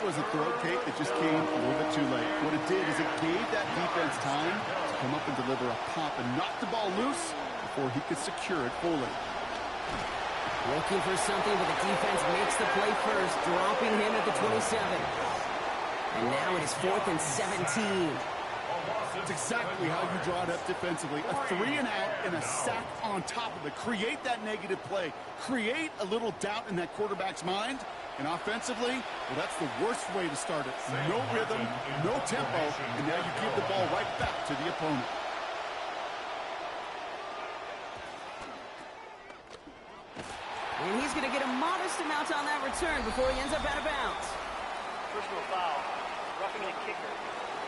was a throw, Kate, that just came a little bit too late. What it did is it gave that defense time to come up and deliver a pop and knock the ball loose before he could secure it fully. Looking for something, but the defense makes the play first, dropping him at the 27. And now it is 4th and 17. That's exactly how you draw it up defensively. A 3-and-out and a sack on top of it. Create that negative play. Create a little doubt in that quarterback's mind. And offensively, well, that's the worst way to start it. No rhythm, no tempo, and now you give the ball right back to the opponent. And he's going to get a modest amount on that return before he ends up out of bounds. Personal foul. Roughing the kicker.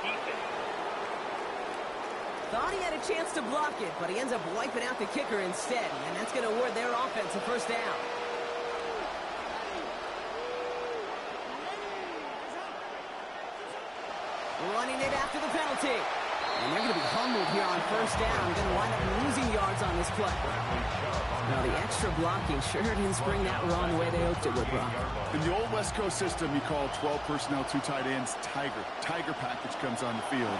Defense. Thought he had a chance to block it, but he ends up wiping out the kicker instead. And that's going to award their offense a first down. Running it after the penalty. And they're going to be humbled here on first down. Going to wind up losing yards on this play. Now, the extra blocking sure didn't spring that run the way they hoped it would, Brock. In the old West Coast system, you call 12 personnel, 2 tight ends, Tiger. Tiger package comes on the field.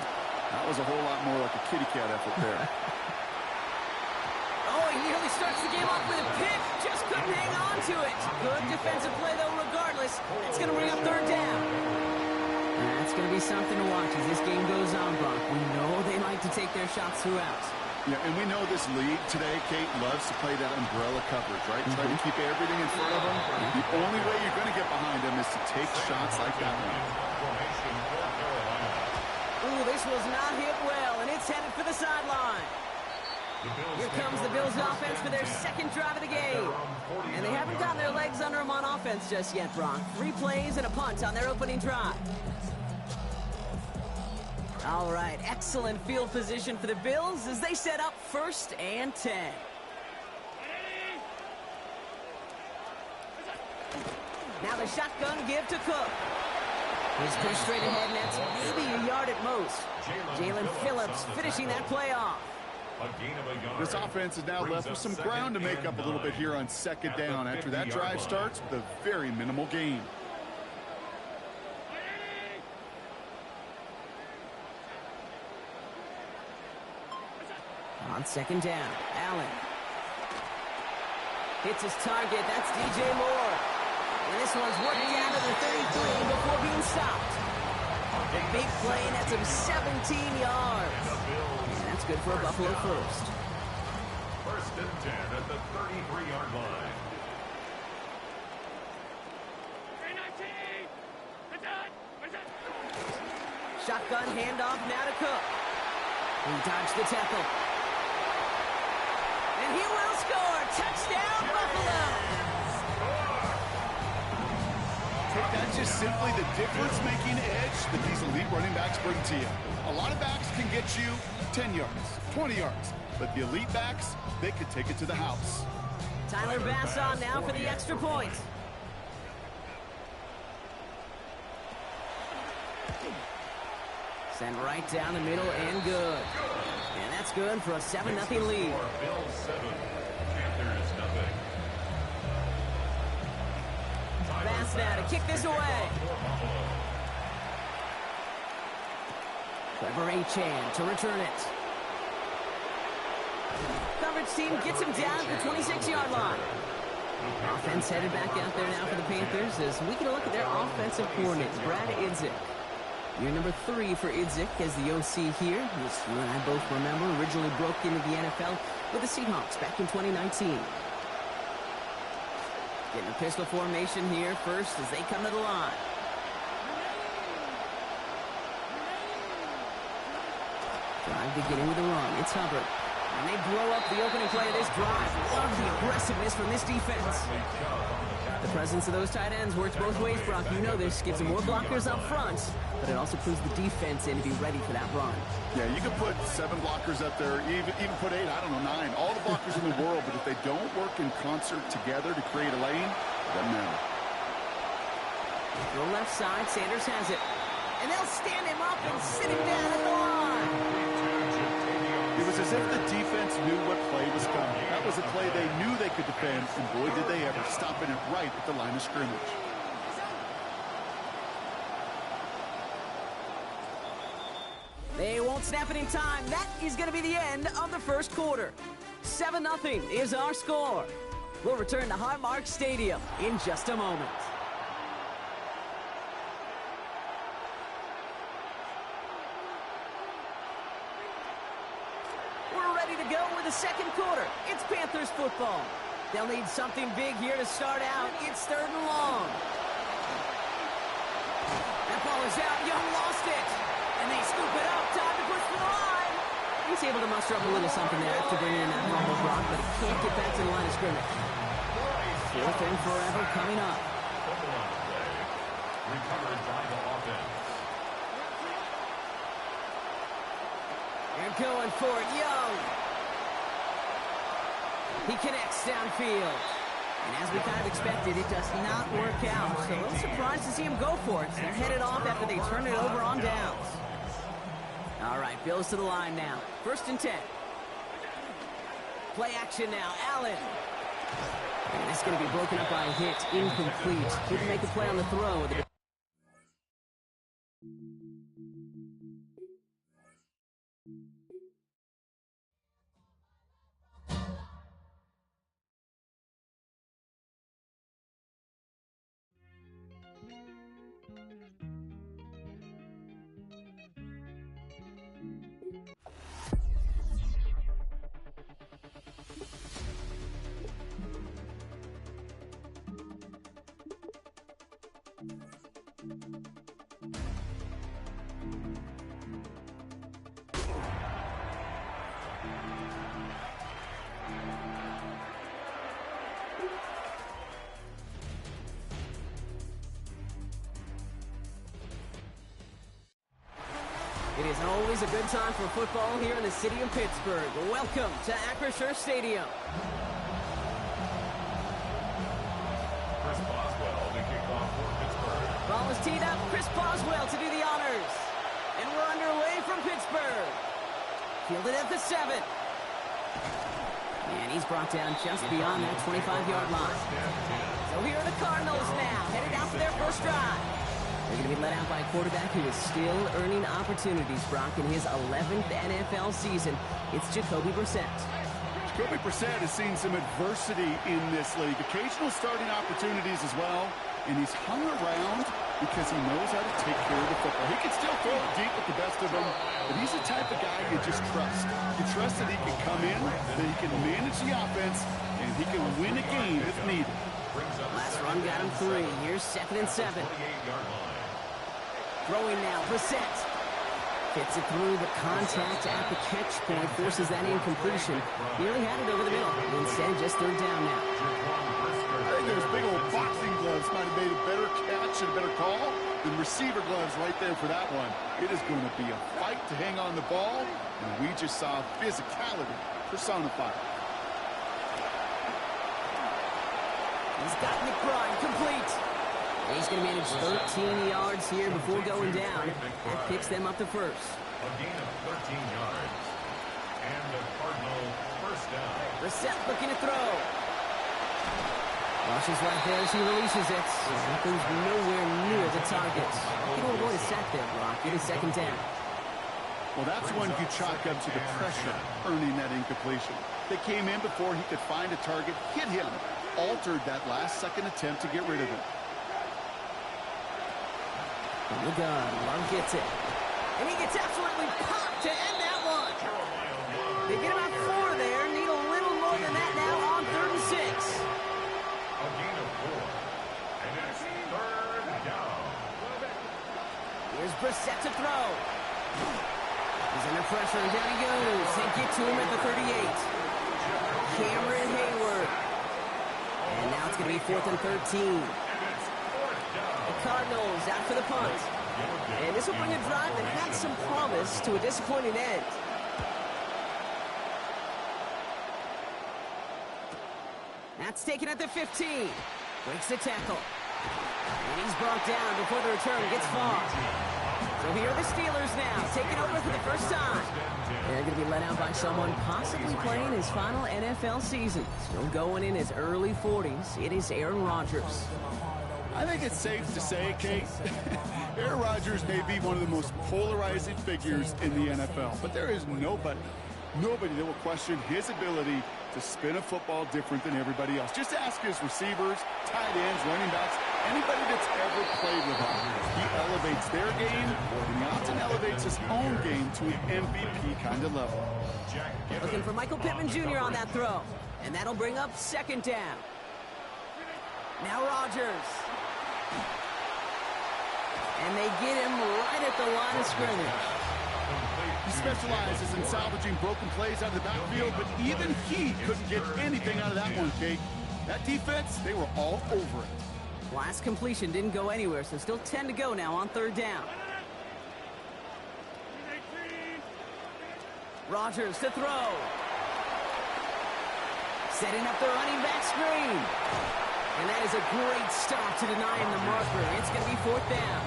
That was a whole lot more like a kitty cat effort there. Oh, he nearly starts the game off with a pick. Just couldn't hang on to it. Good defensive play, though, regardless. It's going to bring up third down. That's going to be something to watch as this game goes on, Brock. We know they like to take their shots throughout. Yeah, and we know this league today, Kate, loves to play that umbrella coverage, right? Try to keep everything in front of them. The only way you're going to get behind them is to take shots like that one. Ooh, this was not hit well, and it's headed for the sideline. Here comes the Bills offense for their second drive of the game. And they haven't gotten their legs under them on offense just yet, Brock. 3 plays and a punt on their opening drive. All right, excellent field position for the Bills as they set up 1st and 10. Now the shotgun give to Cook. He's pushed straight ahead, and that's maybe a yard at most. Jalen Phillips finishing that play off. This offense is now left with some ground to make up a little bit here on 2nd down after that drive starts with a very minimal gain. On 2nd down, Allen hits his target. That's DJ Moore. And this one's worked down to the 33 before being stopped. The big play, and that's him 17 yards. And that's good for a Buffalo first. 1st and 10 at the 33-yard line. Shotgun handoff now to Cook. He dodged the tackle. And he will score. Touchdown, Buffalo. That's just simply the difference-making edge that these elite running backs bring to you. A lot of backs can get you 10 yards, 20 yards, but the elite backs, they could take it to the house. Tyler Bass on now for the extra point. Sent right down the middle and good. And that's good for a 7-0 lead. Bills 7, Panthers 0. Bass now to kick this away. Trevor Achan to return it. Coverage team gets him down at the 26-yard line. Offense headed back out there now for the Panthers as we get a look at their offensive coordinator, Brad Idzik. Year number 3 for Idzik as the OC here. As you and I both remember, originally broke into the NFL with the Seahawks back in 2019. Getting a pistol formation here first as they come to the line. Drive beginning with a run. It's Hubbard. And they blow up the opening play of this drive. Love the aggressiveness from this defense. The presence of those tight ends works both ways, Brock. You know this. Gives them more blockers up front, but it also puts the defense in to be ready for that run. Yeah, you can put 7 blockers up there, even put 8, I don't know, 9. All the blockers in the world, but if they don't work in concert together to create a lane, it doesn't matter. To the left side, Sanders has it. And they'll stand him up and sit him down at the line. It was as if the defense knew what play was coming. That was a play they knew they could defend, and boy, did they ever, stopping it right at the line of scrimmage. snap it in time. That is going to be the end of the first quarter. 7-0 is our score. We'll return to Highmark Stadium in just a moment. We're ready to go with the second quarter. It's Panthers football. They'll need something big here to start out. It's 3rd and long. That ball is out. Young lost it. And they scoop it up. Time to push for the line. He's able to muster up a little something there after bringing in that fumble block, but he can't get back to the line of scrimmage. 4th and forever coming up. Recovered by the offense. They're going for it. Young. He connects downfield. And as we kind of expected, it does not work out. So a little surprised to see him go for it. They're headed off after they turn it over on downs. All right, Bills to the line now. 1st and 10. Play action now. Allen. And that's going to be broken up by a hit. Incomplete. Couldn't make a play on the throw. It is always a good time for football here in the city of Pittsburgh. Welcome to Acrisure Stadium. Chris Boswell to kick off for Pittsburgh. Ball is teed up. Chris Boswell to do the honors. And we're underway from Pittsburgh. Fielded at the 7. And he's brought down just beyond that 25-yard line. So here are the Cardinals now, headed out for their first drive. They're going to be let out by a quarterback who is still earning opportunities, Brock, in his 11th NFL season. It's Jacoby Brissett. Jacoby Brissett has seen some adversity in this league. Occasional starting opportunities as well. And he's hung around because he knows how to take care of the football. He can still throw it deep with the best of them, but he's the type of guy you just trust. You trust that he can come in, that he can manage the offense, and he can win a game if needed. Last run got him 3. Here's 2nd and 7. Throwing now, Brissett. Fits it through the contact at the catch point, forces that incompletion. Nearly had it over the middle. Instead, just 3rd down now. I think those big old boxing gloves might have made a better catch and a better call than receiver gloves right there for that one. It is going to be a fight to hang on the ball, and we just saw physicality personified. He's got McBride complete. He's going to manage 13 yards here before going down. That picks them up to first. A gain of 13 yards. And the Cardinal first down. Brissett looking to throw. Rushes right there as he releases it. That goes nowhere near the target. He don't avoid a sack there, Brock. It is 2nd down. Well, that's one you chalk up to the pressure earning that incompletion. They came in before he could find a target, hit him, altered that last-second attempt to get rid of him. From the gun, Love gets it. And he gets absolutely popped to end that one. They get about 4 there. Need a little more than that now on 3rd and 6. A gain of 4. And it's 3rd down. Here's Brissett to throw. He's under pressure, and down he goes. They get to him at the 38. Cameron Hayward. And now it's going to be 4th and 13. Cardinals out for the punt. And this will bring a drive that had some promise to a disappointing end. That's taken at the 15. Breaks the tackle. And he's brought down before the return gets far. So here are the Steelers now, taking over for the first time. They're going to be let out by someone possibly playing his final NFL season. Still going in his early 40s. It is Aaron Rodgers. I think it's safe to say, Kate, Aaron Rodgers Rodgers may be one of the most polarizing figures in the NFL, but there is nobody that will question his ability to spin a football different than everybody else. Just ask his receivers, tight ends, running backs, anybody that's ever played with him. He elevates their game, and he often elevates his own game to an MVP kind of level. Looking for Michael Pittman Jr. on that throw. And that'll bring up second down. Now Rodgers. And they get him right at the line of scrimmage. He specializes in salvaging broken plays out of the backfield, but even he couldn't get anything out of that one, Kate. That defense, they were all over it. Last completion didn't go anywhere, so still 10 to go now on third down. Rodgers to throw. Setting up the running back screen. And that is a great stop to deny him the marker. It's going to be fourth down.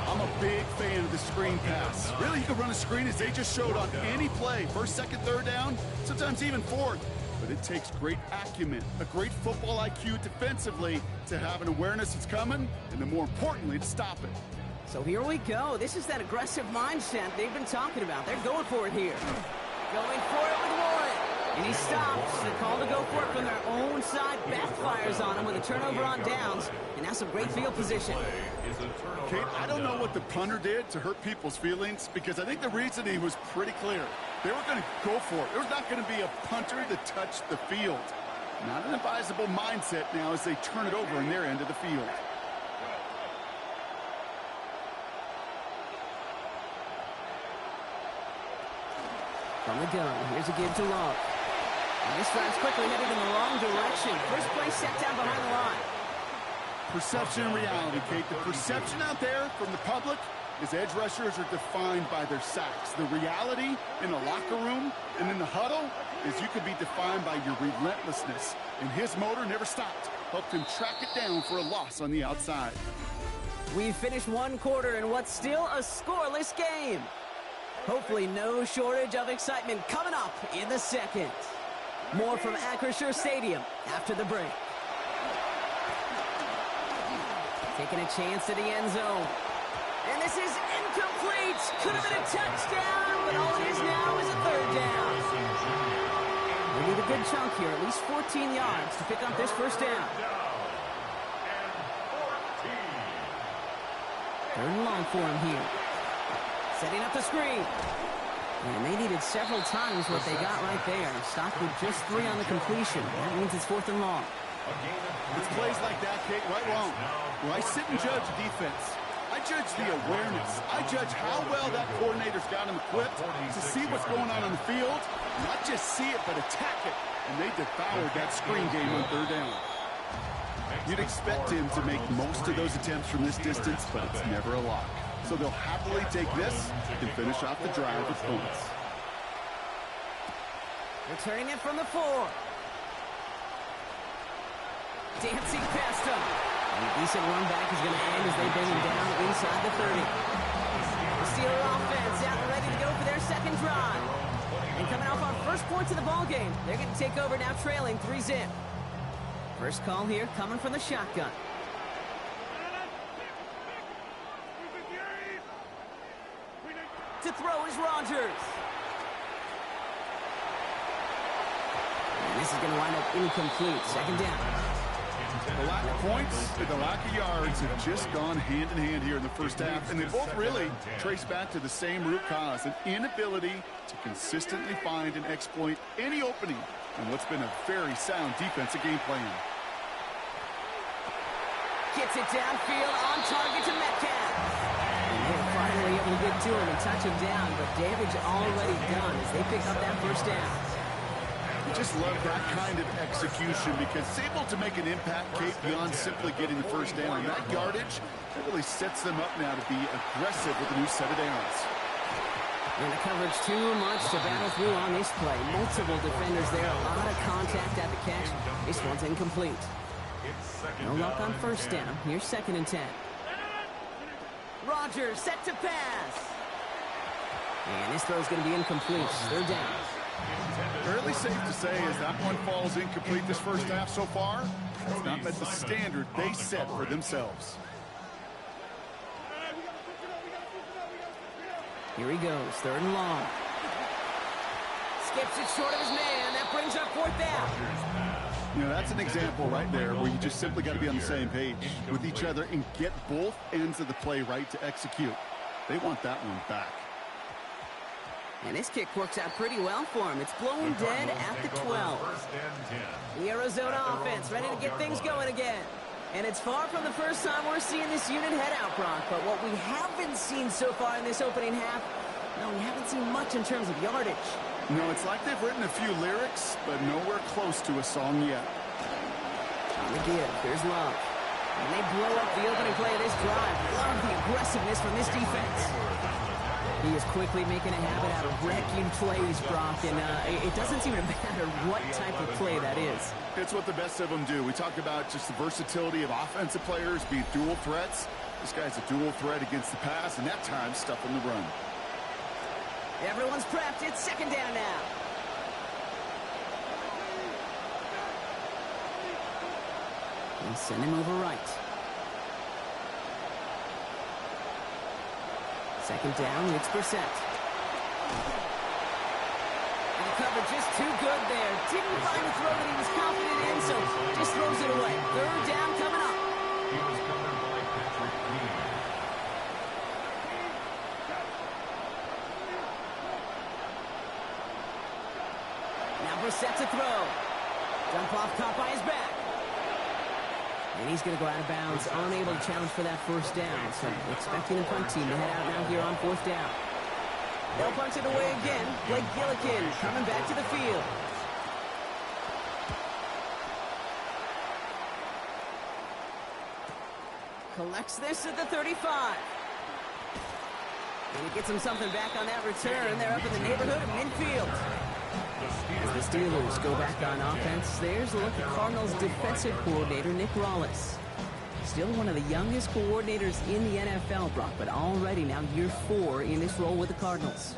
I'm a big fan of the screen pass. Really, you can run a screen as they just showed on any play. First, second, third down, sometimes even fourth. But it takes great acumen, a great football IQ defensively to have an awareness it's coming, and then more importantly, to stop it. So here we go. This is that aggressive mindset they've been talking about. They're going for it here. Going for it with Warren. And he stops. The call to go for it from their own side backfires on him with a turnover on downs. And now some great field position. Kate, I don't know what the punter did to hurt people's feelings, because I think the reasoning was pretty clear. They were going to go for it. There's not going to be a punter that touched the field. Not an advisable mindset now as they turn it over in their end of the field. From the gun, here's a give to Love. And this drive's quickly headed in the wrong direction. First play set down behind the line. Perception and reality, Kate. The perception out there from the public is edge rushers are defined by their sacks. The reality in the locker room and in the huddle is you could be defined by your relentlessness. And his motor never stopped. Helped him track it down for a loss on the outside. We've finished one quarter in what's still a scoreless game. Hopefully no shortage of excitement coming up in the second. More from Acrisure Stadium after the break. Taking a chance at the end zone. And this is incomplete. Could have been a touchdown, but all it is now is a third down. They need a good chunk here, at least 14 yards to pick up this first down. Third and long for him here. Setting up the screen. And they needed several times what they got right there. Stopped with just 3 on the completion. That means it's fourth and long. It's plays like that, Kate, right wrong. When I sit and judge defense, I judge the awareness. I judge how well that coordinator's got him equipped to see what's going on the field. Not just see it, but attack it. And they devoured that screen game on third down. You'd expect him to make most of those attempts from this distance, but it's never a lock. So they'll happily take this and finish off the drive with points. Returning it from the 4. Dancing past him. And a decent run back is going to end as they bring him down inside the 30. The Steeler offense out and ready to go for their second drive. And coming off our first points of the ball game, they're going to take over now trailing 3-zip. First call here coming from the shotgun. To throw is Rodgers. And this is going to wind up incomplete. Second down. The lack of points and the lack of yards have just gone hand in hand here in the first half, and they both really trace back to the same root cause, an inability to consistently find and exploit any opening in what's been a very sound defensive game plan. Gets it downfield on target to Metcalf. And they're finally able to get to him and touch him down, but damage already done as they pick up that first down. I just love that kind of execution because it's able to make an impact, Kate, beyond simply getting the first down. That yardage, that really sets them up now to be aggressive with a new set of downs. And the coverage too much to battle through on this play. Multiple defenders there, a lot of contact at the catch. This one's incomplete. No luck on first down. Here's second and 10. Rodgers set to pass. And this throw's going to be incomplete. Third down. Fairly safe to say as that one falls incomplete this first half so far, it's not met the standard they set for themselves. Here he goes, 3rd and long. Skips it short of his man. That brings up 4th down. You know, that's an example right there where you just simply got to be on the same page with each other and get both ends of the play right to execute. They want that one back. And this kick works out pretty well for him. It's blown dead at the 12. The Arizona offense ready to get things going again. And it's far from the first time we're seeing this unit head out, Brock. But what we haven't seen so far in this opening half, no, we haven't seen much in terms of yardage. No, it's like they've written a few lyrics, but nowhere close to a song yet. On the give, there's Love. And they blow up the opening play of this drive. Love the aggressiveness from this defense. He is quickly making a habit out of wrecking plays, Brock, and it doesn't seem to matter what type of play that is. It's what the best of them do. We talk about just the versatility of offensive players being dual threats. This guy's a dual threat against the pass, and that time stuffing the run. Everyone's prepped. It's 2nd down now. And send him over right. 2nd down, it's Brissett. And the cover just too good there. Didn't find a throw that he was confident in, so just throws it away. 3rd down coming up. He was covered by Patrick Lee. Now Brissett to throw. Dump off caught by his back. And he's going to go out of bounds, unable to challenge for that 1st down. So expecting the punt team to head out now here on 4th down. They'll punt it away again. Blake Gillikin coming back to the field. Collects this at the 35. And he gets him something back on that return. They're up in the neighborhood of midfield. As the Steelers go back on offense, there's a look at Cardinals defensive coordinator Nick Rawlis. Still one of the youngest coordinators in the NFL, Brock, but already now year 4 in this role with the Cardinals.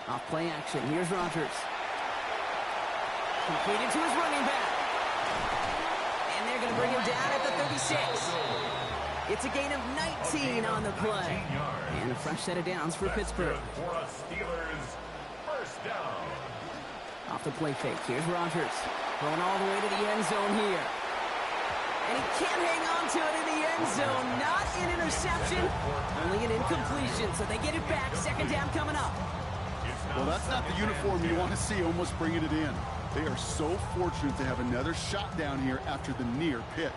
Off play action, here's Rodgers. Completed to his running back. And they're going to bring him down at the 36. It's a gain of 19 on the play. And a fresh set of downs for Pittsburgh. For a Steelers first down. Off the play fake, here's Rodgers. Going all the way to the end zone here. And he can't hang on to it in the end zone. Not an interception, only an incompletion. So they get it back. 2nd down coming up. Well, that's not the uniform you want to see almost bringing it in. They are so fortunate to have another shot down here after the near pick.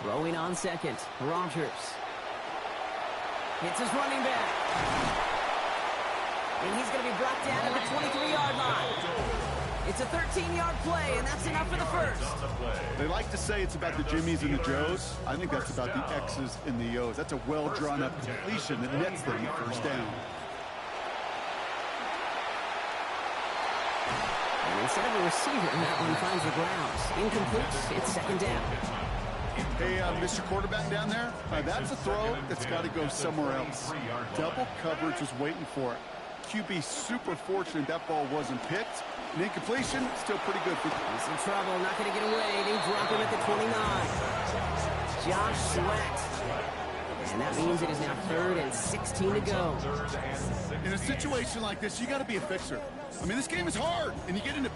Throwing on 2nd, Rodgers. Hits his running back. And he's going to be brought down at the 23-yard line. It's a 13-yard play, and that's enough for the 1st. They like to say it's about the Jimmies and the Joes. I think that's about the X's and the O's. That's a well-drawn-up completion that nets them 1st down. And instead of a receiver, that one finds the ground. Incomplete. It's 2nd down. Hey, Mr. Quarterback down there, that's a throw that's got to go somewhere else. Double coverage was waiting for it. QB super fortunate that ball wasn't picked. And incompletion, still pretty good for them. He's in trouble, not going to get away. They drop him at the 29. Josh Sweat. And that means it is now 3rd and 16 to go. In a situation like this, you got to be a fixer. I mean, this game is hard, and you get into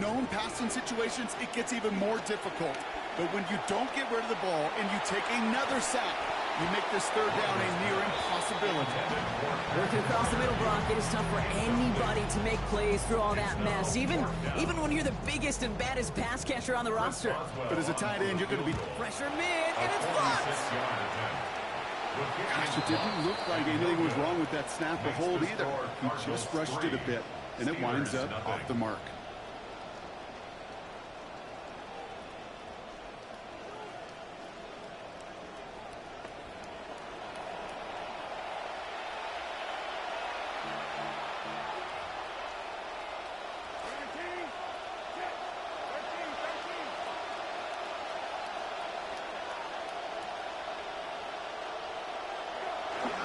known passing situations, it gets even more difficult. But when you don't get rid of the ball and you take another sack, you make this 3rd down a near impossibility. Working across the middle, Brock, it is tough for anybody to make plays through all that mess, even when you're the biggest and baddest pass catcher on the roster. But as a tight end, you're going to be... Pressure mid, and it's blocked! Gosh, it didn't look like anything was wrong with that snap or hold either. He just rushed it a bit, and it winds up off the mark.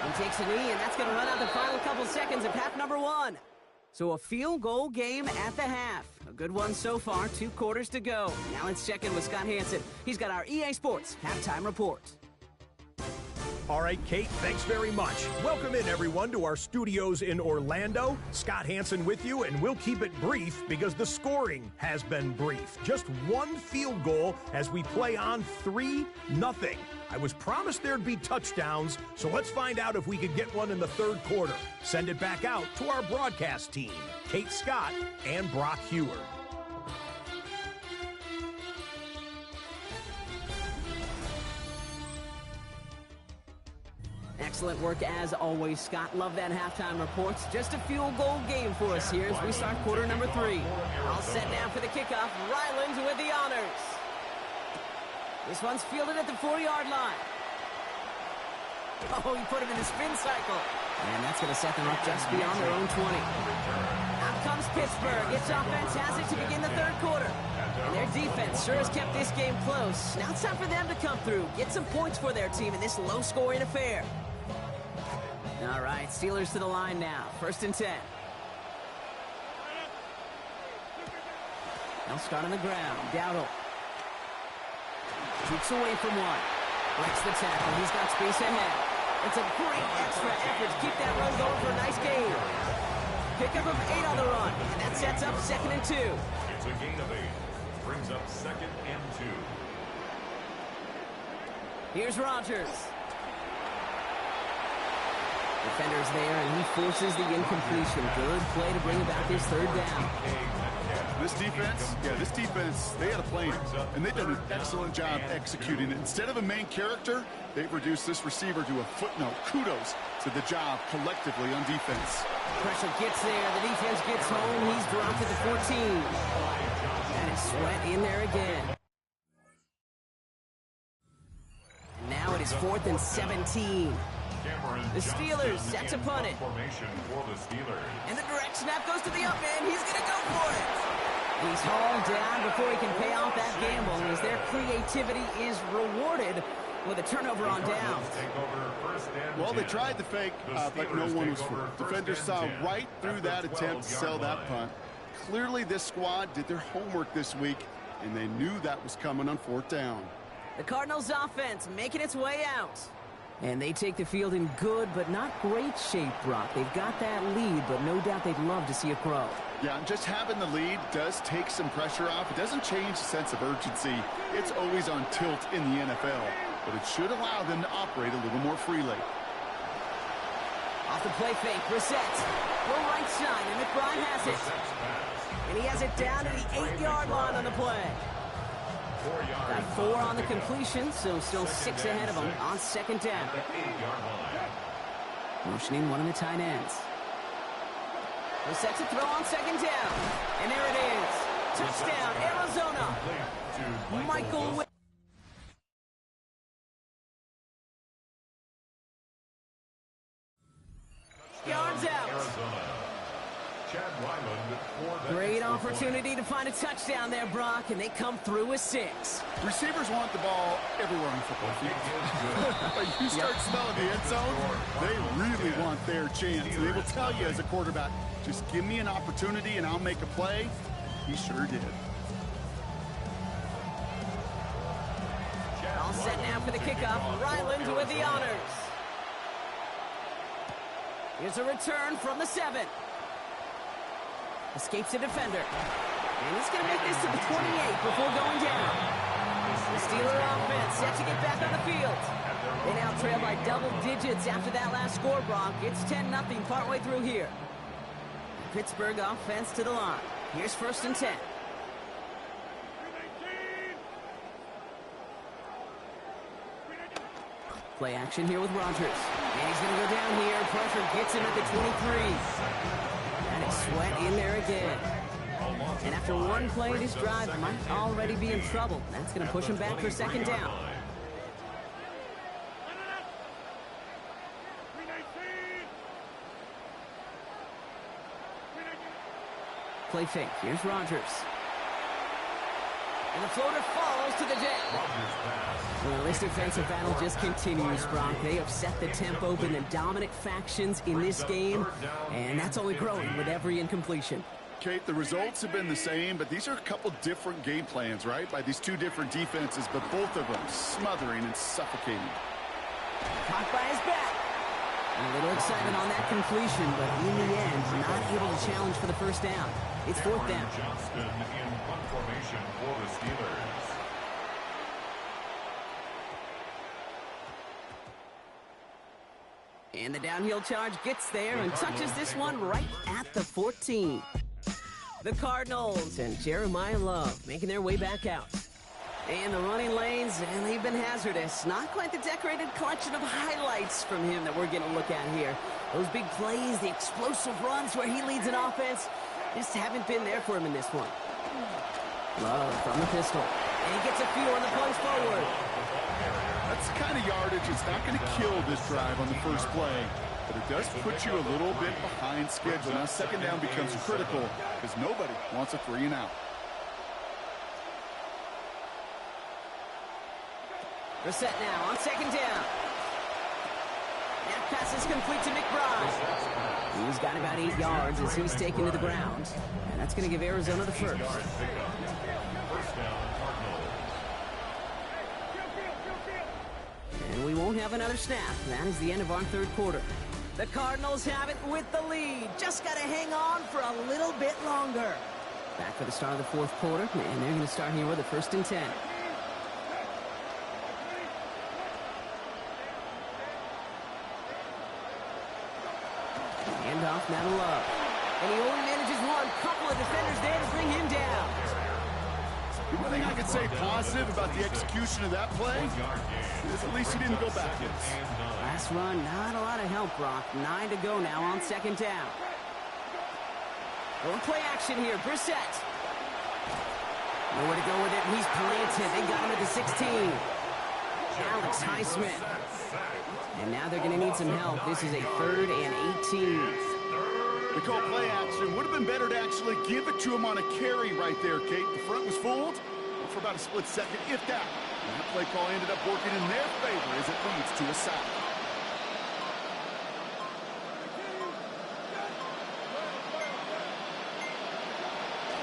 He takes a knee, and that's going to run out the final couple seconds of half number 1. So a field goal game at the half. A good one so far, 2 quarters to go. Now let's check in with Scott Hansen. He's got our EA Sports halftime report. All right, Kate, thanks very much. Welcome in, everyone, to our studios in Orlando. Scott Hansen with you, and we'll keep it brief because the scoring has been brief. Just 1 field goal as we play on 3-0. I was promised there'd be touchdowns, so let's find out if we could get one in the 3rd quarter. Send it back out to our broadcast team, Kate Scott and Brock Heward. Excellent work as always, Scott. Love that halftime reports. Just a field goal game for us here as we start quarter number 3. All set now for the kickoff. Ryland with the honors. This one's fielded at the 40-yard line. Oh, he put him in the spin cycle. And that's going to set them up just beyond their own 20. Out comes Pittsburgh. Its offense has it to begin the 3rd quarter. And their defense sure has kept this game close. Now it's time for them to come through, get some points for their team in this low-scoring affair. All right, Steelers to the line now. 1st and 10. They'll start on the ground. Dowdle. Shoots away from one. Breaks the tackle. He's got space ahead. It's a great extra effort to keep that run going for a nice gain. Pickup of 8 on the run. And that sets up 2nd and 2. It's a gain of 8. Brings up 2nd and 2. Here's Rodgers. Defender's there, and he forces the incompletion. Good play to bring about this 3rd down. This defense, they had a plan, and they've done an excellent job executing it. Instead of a main character, they've reduced this receiver to a footnote. Kudos to the job collectively on defense. Pressure gets there. The defense gets home. He's dropped at the 14. And it's Sweat in there again. And now it is 4th and 17. The Steelers set to punt it. And the direct snap goes to the up man. He's going to go for it. He's hauled down before he can pay off that gamble as their creativity is rewarded with a turnover on downs. Well, they tried the fake, but no one was fooled. Defenders saw right through that attempt to sell that punt. Clearly, this squad did their homework this week, and they knew that was coming on 4th down. The Cardinals' offense making its way out. And they take the field in good but not great shape, Brock. They've got that lead, but no doubt they'd love to see it grow. Yeah, and just having the lead does take some pressure off. It doesn't change the sense of urgency. It's always on tilt in the NFL, but it should allow them to operate a little more freely. Off the play fake, Brissett. Full right side, and McBride has it. And he has it down to the 8-yard line on the play. Got 4 on the completion, so still 6 ahead of him on 2nd down. Motioning one of the tight ends. They're set to throw on 2nd down. And there it is. Touchdown, Arizona. Michael yards out. Great opportunity to find a touchdown there, Brock, and they come through with 6. Receivers want the ball everywhere on football field. But you start smelling the end zone, they really want their chance. And they will tell you as a quarterback, just give me an opportunity and I'll make a play. He sure did. All set now for the kickoff. Ryland with the honors. Here's a return from the 7. Escapes a defender. And he's going to make this to the 28 before going down. The Steeler offense set to get back on the field. They now trail by double digits after that last score, Brock. It's 10-0 partway through here. The Pittsburgh offense to the line. Here's 1st and 10. Play action here with Rodgers. And he's going to go down here. Pressure gets him at the 23. And it's Sweat in there again. And after one play, this drive might already be in trouble. That's going to push him back for 2nd down. Play fake. Here's Rodgers. And the floater falls to the deck. Well, this defensive battle just continues, Brock. They have set the tempo, been the dominant factions in this game, and that's only growing with every incompletion. Kate, the results have been the same, but these are a couple different game plans, right? By these two different defenses, but both of them smothering and suffocating. Caught by his back. And a little excitement on that completion, but in the end, not able to challenge for the first down. It's fourth down. Johnston in punt formation for the Steelers. And the downhill charge gets there and touches this one right at the 14. The Cardinals and Jeremiah Love making their way back out. And the running lanes, and they've been hazardous. Not quite the decorated collection of highlights from him that we're going to look at here. Those big plays, the explosive runs where he leads an offense, just haven't been there for him in this one. Love from the pistol. And he gets a few on the plunge forward. That's the kind of yardage it's not going to kill this drive on the first play, but it does put you a little bit behind schedule. Now second down becomes critical because nobody wants a 3 and out. They're set now on second down. That pass is complete to McBride. He's got about 8 yards as he's taken to the ground. And that's going to give Arizona the first. First down, Cardinals. And we won't have another snap. That is the end of our third quarter. The Cardinals have it with the lead. Just got to hang on for a little bit longer. Back for the start of the fourth quarter, and they're going to start here with a 1st and 10. Handoff now to Love. And he only manages one. Couple of defenders there to bring him down. The one thing I can say positive about the execution of that play is at least he didn't go backwards. Last run, not a lot of help, Brock. 9 to go now on second down. Going play action here. Brissett. Nowhere to go with it. He's planted. They got him at the 16. Alex Highsmith. And now they're going to need some help. This is a 3rd and 18. They call play action. Would have been better to actually give it to him on a carry right there, Kate. The front was fooled for about a split second, if that. And that play call ended up working in their favor as it leads to a sack.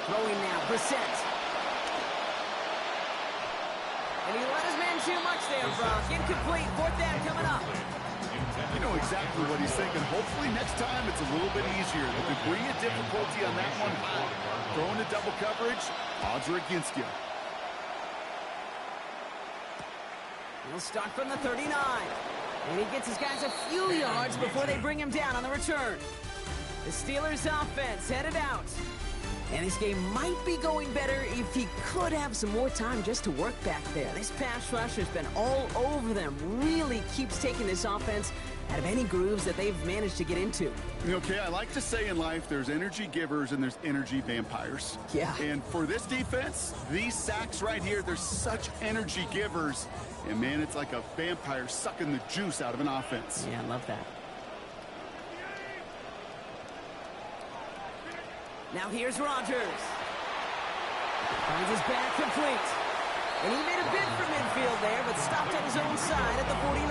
Throwing now, Brissett. And he let his man too much there, Brock. Incomplete. 4th down coming up. You know exactly what he's thinking. Hopefully next time it's a little bit easier. The degree of difficulty on that one high. Throwing to double coverage, odds are against you. He'll start from the 39. And he gets his guys a few yards before they bring him down on the return. The Steelers offense headed out. And this game might be going better if he could have some more time just to work back there. This pass rush has been all over them. Really keeps taking this offense out of any grooves that they've managed to get into. Okay, I like to say in life there's energy givers and there's energy vampires. Yeah. And for this defense, these sacks right here, they're such energy givers. And man, it's like a vampire sucking the juice out of an offense. Yeah, I love that. Now here's Rodgers. Finds his back complete. And he made a bid for midfield there, but stopped on his own side at the 49.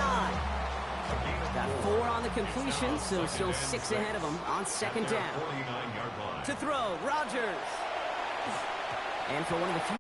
Got 4 on the completion, so still 6 ahead of him on second down. To throw, Rodgers. And for one of the few